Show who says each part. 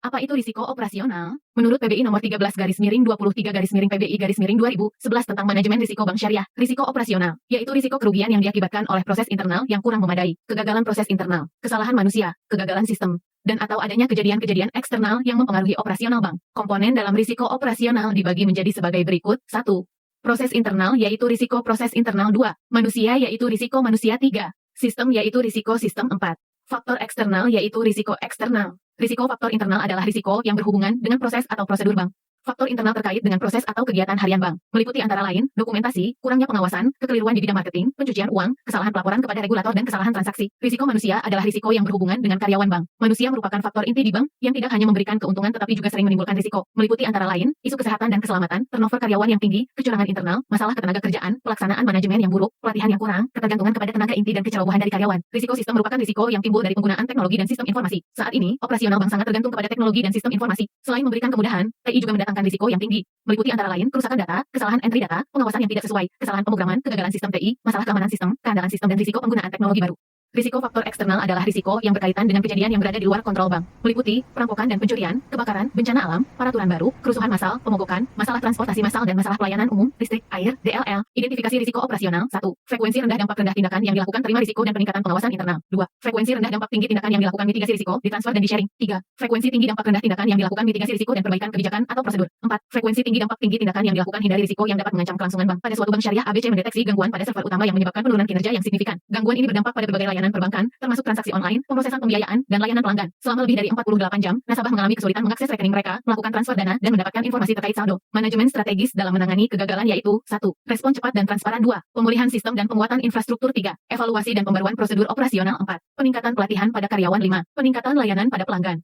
Speaker 1: Apa itu risiko operasional? Menurut PBI nomor 13/23/PBI/PBI/2011 tentang manajemen risiko bank syariah, risiko operasional, yaitu risiko kerugian yang diakibatkan oleh proses internal yang kurang memadai, kegagalan proses internal, kesalahan manusia, kegagalan sistem, dan atau adanya kejadian-kejadian eksternal yang mempengaruhi operasional bank. Komponen dalam risiko operasional dibagi menjadi sebagai berikut. 1. Proses internal yaitu risiko proses internal. 2. Manusia yaitu risiko manusia. 3. Sistem yaitu risiko sistem. 4. Faktor eksternal yaitu risiko eksternal. Risiko faktor internal adalah risiko yang berhubungan dengan proses atau prosedur bank. Faktor internal terkait dengan proses atau kegiatan harian bank, meliputi antara lain, dokumentasi, kurangnya pengawasan, kekeliruan di bidang marketing, pencucian uang, kesalahan pelaporan kepada regulator dan kesalahan transaksi. Risiko manusia adalah risiko yang berhubungan dengan karyawan bank. Manusia merupakan faktor inti di bank yang tidak hanya memberikan keuntungan tetapi juga sering menimbulkan risiko, meliputi antara lain, isu kesehatan dan keselamatan, turnover karyawan yang tinggi, kecurangan internal, masalah ketenaga kerjaan, pelaksanaan manajemen yang buruk, pelatihan yang kurang, ketergantungan kepada tenaga inti dan kecerobohan dari karyawan. Risiko sistem merupakan risiko yang timbul dari penggunaan teknologi dan sistem informasi. Saat ini, operasional bank sangat tergantung kepada teknologi dan sistem informasi. Selain memberikan kemudahan, TI juga mendatangkan risiko yang tinggi, meliputi antara lain kerusakan data, kesalahan entry data, pengawasan yang tidak sesuai, kesalahan pemrograman, kegagalan sistem TI, masalah keamanan sistem, keandalan sistem dan risiko penggunaan teknologi baru. Risiko faktor eksternal adalah risiko yang berkaitan dengan kejadian yang berada di luar kontrol bank, meliputi perampokan dan pencurian, kebakaran, bencana alam, peraturan baru, kerusuhan massal, pemogokan, masalah transportasi massal dan masalah pelayanan umum, listrik, air, DLL. Identifikasi risiko operasional. 1. Frekuensi rendah dampak rendah tindakan yang dilakukan terima risiko dan peningkatan pengawasan internal. 2. Frekuensi rendah dampak tinggi tindakan yang dilakukan mitigasi risiko, ditransfer dan di-sharing. 3. Frekuensi tinggi dampak rendah tindakan yang dilakukan mitigasi risiko dan perbaikan kebijakan atau prosedur. 4. Frekuensi tinggi dampak tinggi tindakan yang dilakukan hindari risiko yang dapat mengancam kelangsungan bank. Pada suatu bank syariah ABC mendeteksi gangguan pada server utama yang menyebabkan penurunan kinerja yang signifikan. Gangguan ini berdampak pada berbagai layanan perbankan, termasuk transaksi online, pemrosesan pembiayaan, dan layanan pelanggan. Selama lebih dari 48 jam, nasabah mengalami kesulitan mengakses rekening mereka, melakukan transfer dana, dan mendapatkan informasi terkait saldo. Manajemen strategis dalam menangani kegagalan yaitu 1. Respon cepat dan transparan. 2. Pemulihan sistem dan penguatan infrastruktur. 3. Evaluasi dan pembaruan prosedur operasional. 4. Peningkatan pelatihan pada karyawan. 5. Peningkatan layanan pada pelanggan.